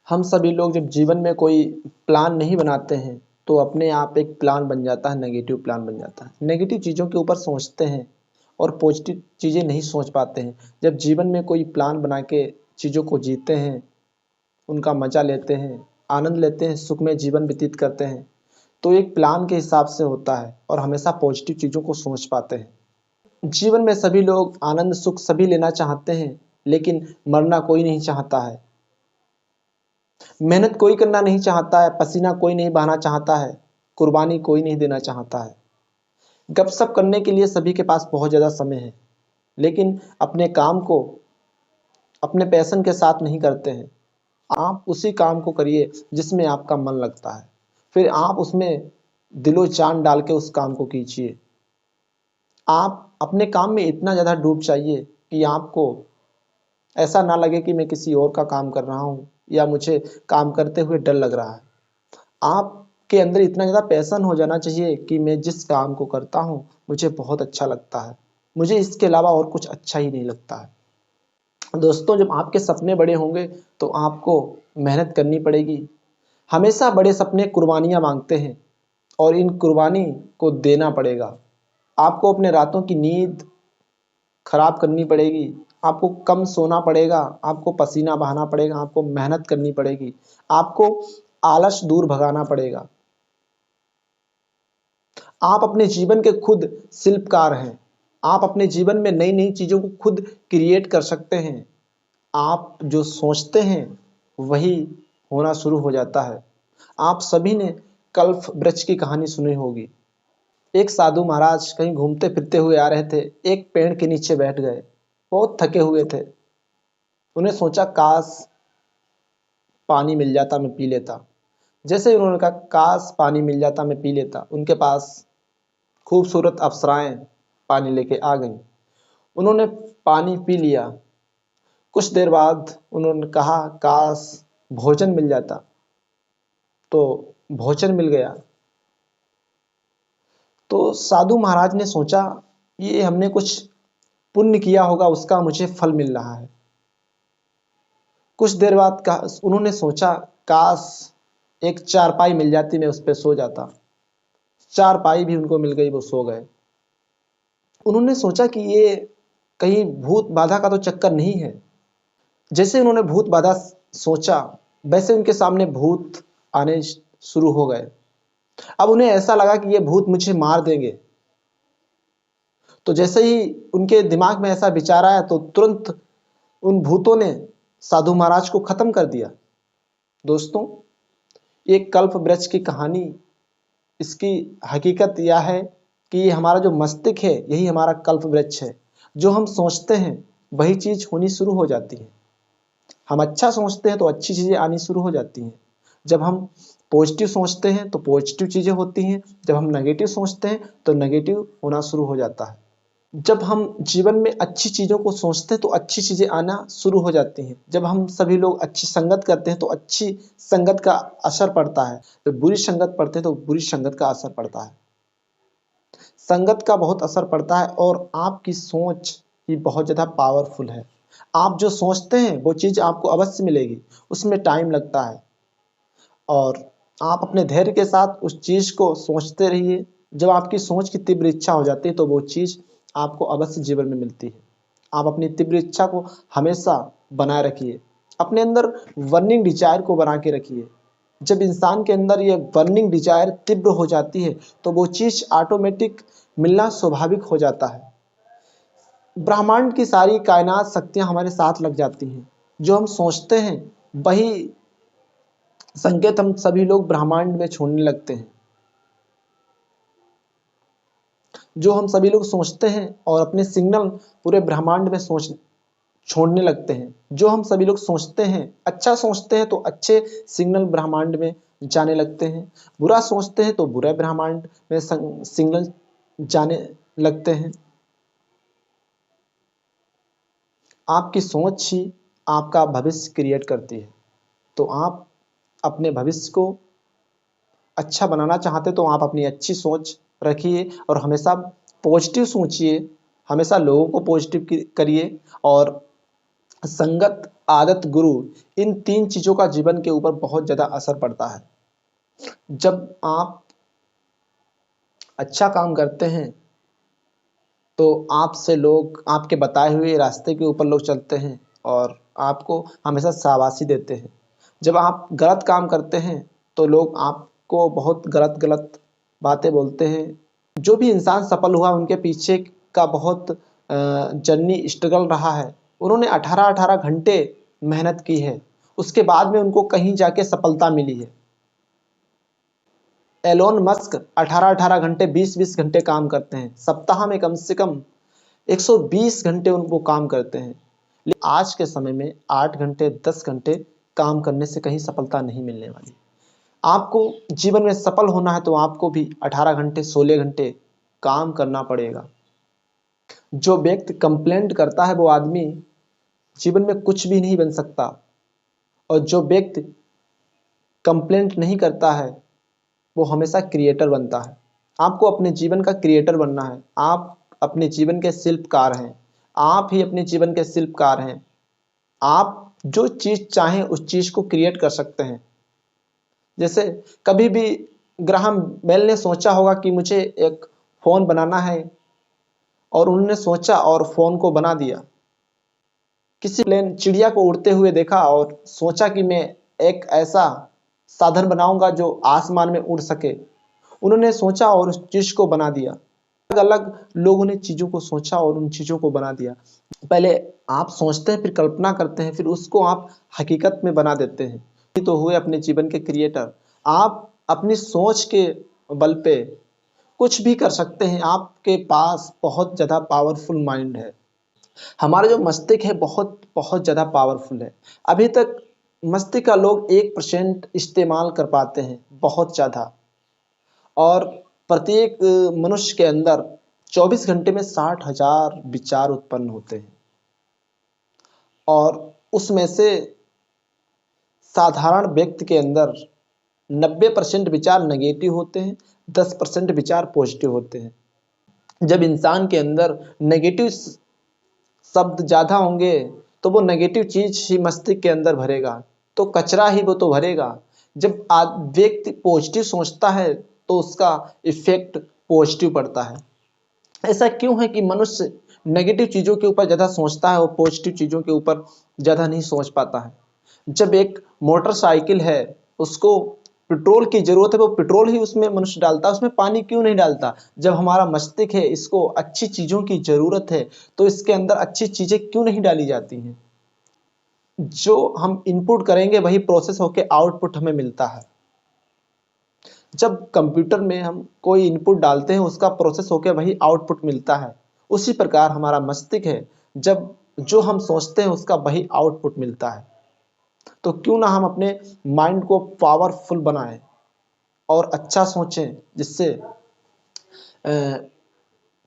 हम सभी लोग जब जीवन में कोई प्लान नहीं बनाते हैं तो अपने आप एक प्लान बन जाता है, नेगेटिव प्लान बन जाता है। नेगेटिव चीज़ों के ऊपर सोचते हैं और पॉजिटिव चीज़ें नहीं सोच पाते हैं। जब जीवन में कोई प्लान बना के चीज़ों को जीते हैं, उनका मज़ा लेते हैं, आनंद लेते हैं, सुख में जीवन व्यतीत करते हैं, तो एक प्लान के हिसाब से होता है और हमेशा पॉजिटिव चीज़ों को सोच पाते हैं। जीवन में सभी लोग आनंद सुख सभी लेना चाहते हैं, लेकिन मरना कोई नहीं चाहता है। मेहनत कोई करना नहीं चाहता है, पसीना कोई नहीं बहाना चाहता है, कुर्बानी कोई नहीं देना चाहता है। गपशप करने के लिए सभी के पास बहुत ज़्यादा समय है, लेकिन अपने काम को अपने पैशन के साथ नहीं करते हैं। आप उसी काम को करिए जिसमें आपका मन लगता है, फिर आप उसमें दिलो जान डाल के उस काम को कीजिए। आप अपने काम में इतना ज़्यादा डूब जाइए कि आपको ऐसा ना लगे कि मैं किसी और का काम कर रहा हूँ या मुझे काम करते हुए डर लग रहा है। आपके अंदर इतना ज़्यादा पैशन हो जाना चाहिए कि मैं जिस काम को करता हूँ मुझे बहुत अच्छा लगता है, मुझे इसके अलावा और कुछ अच्छा ही नहीं लगता है। दोस्तों, जब आपके सपने बड़े होंगे तो आपको मेहनत करनी पड़ेगी। हमेशा बड़े सपने कुर्बानियाँ मांगते हैं और इन कुर्बानी को देना पड़ेगा। आपको अपने रातों की नींद खराब करनी पड़ेगी, आपको कम सोना पड़ेगा, आपको पसीना बहाना पड़ेगा, आपको मेहनत करनी पड़ेगी, आपको आलस दूर भगाना पड़ेगा। आप अपने जीवन के खुद शिल्पकार हैं। आप अपने जीवन में नई नई चीज़ों को खुद क्रिएट कर सकते हैं। आप जो सोचते हैं वही होना शुरू हो जाता है। आप सभी ने कल्प वृक्ष की कहानी सुनी होगी। एक साधु महाराज कहीं घूमते फिरते हुए आ रहे थे, एक पेड़ के नीचे बैठ गए। बहुत थके हुए थे। उन्हें सोचा काश पानी मिल जाता, मैं पी लेता। जैसे ही उन्होंने कहा काश पानी मिल जाता, मैं पी लेता, उनके पास खूबसूरत अप्सराएं पानी लेके आ गईं। उन्होंने पानी पी लिया। कुछ देर बाद उन्होंने कहा काश भोजन मिल जाता, तो भोजन मिल गया। तो साधु महाराज ने सोचा ये हमने कुछ पुण्य किया होगा, उसका मुझे फल मिल रहा है। कुछ देर बाद उन्होंने सोचा काश एक चारपाई मिल जाती, मैं उस पर सो जाता। चारपाई भी उनको मिल गई, वो सो गए। उन्होंने सोचा कि ये कहीं भूत बाधा का तो चक्कर नहीं है। जैसे उन्होंने भूत बाधा सोचा वैसे उनके सामने भूत आने शुरू हो गए। अब उन्हें ऐसा लगा कि ये भूत मुझे मार देंगे। तो जैसे ही उनके दिमाग में ऐसा विचार आया तो तुरंत उन भूतों ने साधु महाराज को खत्म कर दिया। दोस्तों, ये कल्प वृक्ष की कहानी, इसकी हकीकत यह है कि ये हमारा जो मस्तिष्क है यही हमारा कल्प वृक्ष है। जो हम सोचते हैं वही चीज होनी शुरू हो जाती है। हम अच्छा सोचते हैं तो अच्छी चीजें आनी शुरू हो जाती हैं। जब हम पॉजिटिव सोचते हैं तो पॉजिटिव चीजें होती हैं। जब हम नेगेटिव सोचते हैं तो नेगेटिव होना शुरू हो जाता है। जब हम जीवन में अच्छी चीज़ों को सोचते हैं तो अच्छी चीज़ें आना शुरू हो जाती हैं। जब हम सभी लोग अच्छी संगत करते हैं तो अच्छी संगत का असर पड़ता है। जब बुरी संगत पड़ते हैं तो बुरी संगत का असर पड़ता है। संगत का बहुत असर पड़ता है और आपकी सोच ही बहुत ज़्यादा पावरफुल है। आप जो सोचते हैं वो चीज़ आपको अवश्य मिलेगी, उसमें टाइम लगता है। और आप अपने धैर्य के साथ उस चीज़ को सोचते रहिए। जब आपकी सोच की तीव्र इच्छा हो जाती है तो वो चीज़ आपको अवश्य जीवन में मिलती है। आप अपनी तीव्र इच्छा को हमेशा बनाए रखिए। अपने अंदर बर्निंग डिजायर को बना के रखिए। जब इंसान के अंदर ये बर्निंग डिजायर तीव्र हो जाती है तो वो चीज़ ऑटोमेटिक मिलना स्वाभाविक हो जाता है। ब्रह्मांड की सारी कायनात शक्तियाँ हमारे साथ लग जाती हैं। जो हम सोचते हैं वही संकेत हम सभी लोग ब्रह्मांड में छोड़ने लगते हैं। जो हम सभी लोग सोचते हैं और अपने सिग्नल पूरे ब्रह्मांड में छोड़ने लगते हैं। जो हम सभी लोग सोचते हैं, अच्छा सोचते हैं तो अच्छे सिग्नल ब्रह्मांड में जाने लगते हैं। बुरा सोचते हैं तो बुरा ब्रह्मांड में सिग्नल जाने लगते हैं। आपकी सोच ही आपका भविष्य क्रिएट करती है। तो आप अपने भविष्य को अच्छा बनाना चाहते तो आप अपनी अच्छी सोच रखिए और हमेशा पॉजिटिव सोचिए। हमेशा लोगों को पॉजिटिव करिए और संगत, आदत, गुरु, इन 3 चीज़ों का जीवन के ऊपर बहुत ज़्यादा असर पड़ता है। जब आप अच्छा काम करते हैं तो आपसे लोग आपके बताए हुए रास्ते के ऊपर लोग चलते हैं और आपको हमेशा शाबाशी देते हैं। जब आप गलत काम करते हैं तो लोग आपको बहुत गलत-गलत बातें बोलते हैं। जो भी इंसान सफल हुआ उनके पीछे का बहुत जर्नी स्ट्रगल रहा है। उन्होंने 18-18 घंटे मेहनत की है, उसके बाद में उनको कहीं जाके सफलता मिली है। एलोन मस्क 18-18 घंटे, 20-20 घंटे काम करते हैं। सप्ताह में कम से कम 120 घंटे उनको काम करते हैं। लेकिन आज के समय में 8 घंटे, 10 घंटे काम करने से कहीं सफलता नहीं मिलने वाली। आपको जीवन में सफल होना है तो आपको भी 18 घंटे, 16 घंटे काम करना पड़ेगा। जो व्यक्ति कंप्लेंट करता है वो आदमी जीवन में कुछ भी नहीं बन सकता, और जो व्यक्ति कंप्लेंट नहीं करता है वो हमेशा क्रिएटर बनता है। आपको अपने जीवन का क्रिएटर बनना है। आप अपने जीवन के शिल्पकार हैं। आप ही अपने जीवन के शिल्पकार हैं। आप जो चीज़ चाहें उस चीज़ को क्रिएट कर सकते हैं। जैसे कभी भी ग्राहम बेल ने सोचा होगा कि मुझे एक फ़ोन बनाना है, और उन्होंने सोचा और फ़ोन को बना दिया। किसी प्लेन चिड़िया को उड़ते हुए देखा और सोचा कि मैं एक ऐसा साधन बनाऊंगा जो आसमान में उड़ सके। उन्होंने सोचा और उस चीज को बना दिया। अलग अलग लोगों ने चीजों को सोचा और उन चीजों को बना दिया। पहले आप सोचते हैं, फिर कल्पना करते हैं, फिर उसको आप हकीकत में बना देते हैं। ये तो हुए अपने जीवन के क्रिएटर। आप अपनी सोच के बल पे कुछ भी कर सकते हैं। आपके पास बहुत ज्यादा पावरफुल माइंड है। हमारा जो मस्तिष्क है बहुत बहुत ज़्यादा पावरफुल है। अभी तक मस्तिष्क का लोग 1% इस्तेमाल कर पाते हैं, बहुत ज़्यादा। और प्रत्येक मनुष्य के अंदर 24 घंटे में 60,000 विचार उत्पन्न होते हैं, और उसमें से साधारण व्यक्ति के अंदर 90% विचार नेगेटिव होते हैं, 10% विचार पॉजिटिव होते हैं। जब इंसान के अंदर नेगेटिव शब्द ज़्यादा होंगे तो वो नेगेटिव चीज़ ही मस्तिष्क के अंदर भरेगा, तो कचरा ही वो तो भरेगा। जब व्यक्ति पॉजिटिव सोचता है तो उसका इफेक्ट पॉजिटिव पड़ता है। ऐसा क्यों है कि मनुष्य नेगेटिव चीज़ों के ऊपर ज़्यादा सोचता है और पॉजिटिव चीज़ों के ऊपर ज़्यादा नहीं सोच पाता है? जब एक मोटरसाइकिल है, उसको पेट्रोल की जरूरत है, वो पेट्रोल ही उसमें मनुष्य डालता है, उसमें पानी क्यों नहीं डालता? जब हमारा मस्तिष्क है, इसको अच्छी चीज़ों की जरूरत है, तो इसके अंदर अच्छी चीज़ें क्यों नहीं डाली जाती हैं? जो हम इनपुट करेंगे वही प्रोसेस होकर आउटपुट हमें मिलता है। जब कंप्यूटर में हम कोई इनपुट डालते हैं, उसका प्रोसेस होकर वही आउटपुट मिलता है। उसी प्रकार हमारा मस्तिष्क है, जब जो हम सोचते हैं उसका वही आउटपुट मिलता है। तो क्यों ना हम अपने माइंड को पावरफुल बनाएं और अच्छा सोचें, जिससे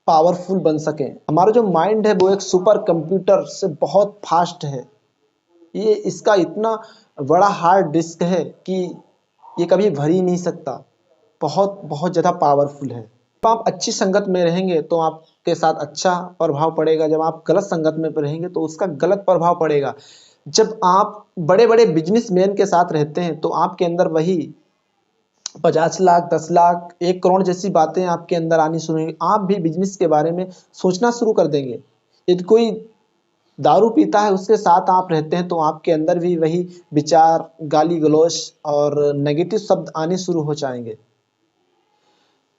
पावरफुल बन सकें। हमारा जो माइंड है वो एक सुपर कंप्यूटर से बहुत फास्ट है। ये इसका इतना बड़ा हार्ड डिस्क है कि ये कभी भर ही नहीं सकता। बहुत बहुत ज़्यादा पावरफुल है। जब आप अच्छी संगत में रहेंगे तो आपके साथ अच्छा प्रभाव पड़ेगा। जब आप गलत संगत में रहेंगे तो उसका गलत प्रभाव पड़ेगा। जब आप बड़े बड़े बिजनेसमैन के साथ रहते हैं तो आपके अंदर वही 50 लाख, 10 लाख, 1 करोड़ जैसी बातें आपके अंदर आनी शुरू होंगी। आप भी बिजनेस के बारे में सोचना शुरू कर देंगे। यदि कोई दारू पीता है, उसके साथ आप रहते हैं, तो आपके अंदर भी वही विचार, गाली गलौज और नेगेटिव शब्द आने शुरू हो जाएंगे।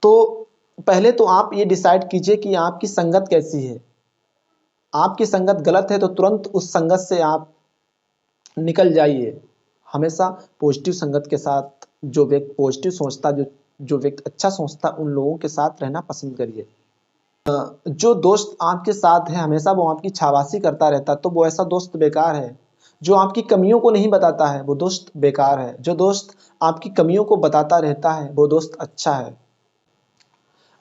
तो पहले तो आप ये डिसाइड कीजिए कि आपकी संगत कैसी है। आपकी संगत गलत है तो तुरंत उस संगत से आप निकल जाइए। हमेशा पॉजिटिव संगत के साथ, जो व्यक्ति पॉजिटिव सोचता, जो व्यक्ति अच्छा सोचता, उन लोगों के साथ रहना पसंद करिए। जो दोस्त आपके साथ है हमेशा वो आपकी शाबाशी करता रहता, तो वो ऐसा दोस्त बेकार है। जो आपकी कमियों को नहीं बताता है वो दोस्त बेकार है। जो दोस्त आपकी कमियों को बताता रहता है वो दोस्त अच्छा है।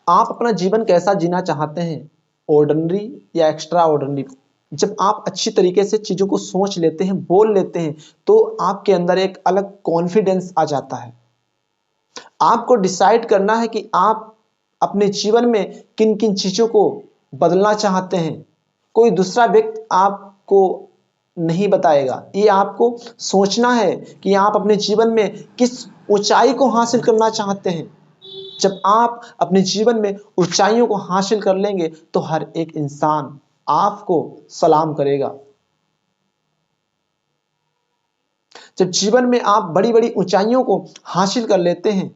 आप अपना जीवन कैसा जीना चाहते हैं, ऑर्डिनरी या एक्स्ट्रा ऑर्डिनरी? जब आप अच्छी तरीके से चीज़ों को सोच लेते हैं, बोल लेते हैं, तो आपके अंदर एक अलग कॉन्फिडेंस आ जाता है। आपको डिसाइड करना है कि आप अपने जीवन में किन किन चीज़ों को बदलना चाहते हैं। कोई दूसरा व्यक्ति आपको नहीं बताएगा। ये आपको सोचना है कि आप अपने जीवन में किस ऊंचाई को हासिल करना चाहते हैं। जब आप अपने जीवन में ऊंचाइयों को हासिल कर लेंगे तो हर एक इंसान आपको सलाम करेगा। जब जीवन में आप बड़ी बड़ी ऊंचाइयों को हासिल कर लेते हैं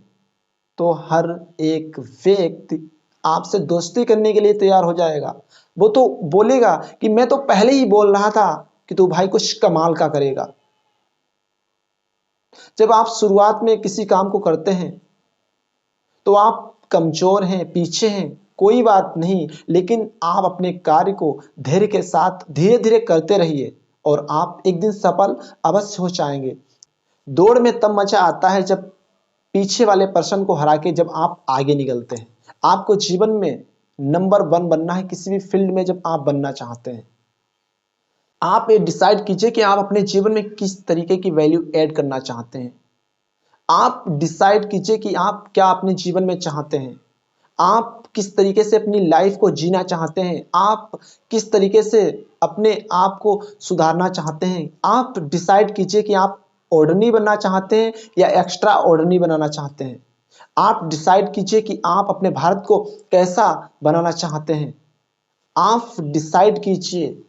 तो हर एक व्यक्ति आपसे दोस्ती करने के लिए तैयार हो जाएगा। वो तो बोलेगा कि मैं तो पहले ही बोल रहा था कि तू भाई कुछ कमाल का करेगा। जब आप शुरुआत में किसी काम को करते हैं तो आप कमजोर हैं, पीछे हैं, कोई बात नहीं, लेकिन आप अपने कार्य को धैर्य के साथ धीरे धीरे करते रहिए और आप एक दिन सफल अवश्य हो जाएंगे। दौड़ में तब मजा आता है जब पीछे वाले पर्सन को हरा के जब आप आगे निकलते हैं। आपको जीवन में नंबर 1 बनना है किसी भी फील्ड में। जब आप बनना चाहते हैं, आप ये डिसाइड कीजिए कि आप अपने जीवन में किस तरीके की वैल्यू ऐड करना चाहते हैं। आप डिसाइड कीजिए कि आप क्या अपने जीवन में चाहते हैं। आप किस तरीके से अपनी लाइफ को जीना चाहते हैं। आप किस तरीके से अपने आप को सुधारना चाहते हैं। आप डिसाइड कीजिए कि आप ऑर्डिनरी बनना चाहते हैं या एक्स्ट्रा ऑर्डिनरी बनाना चाहते हैं। आप डिसाइड कीजिए कि आप अपने भारत को कैसा बनाना चाहते हैं। आप डिसाइड कीजिए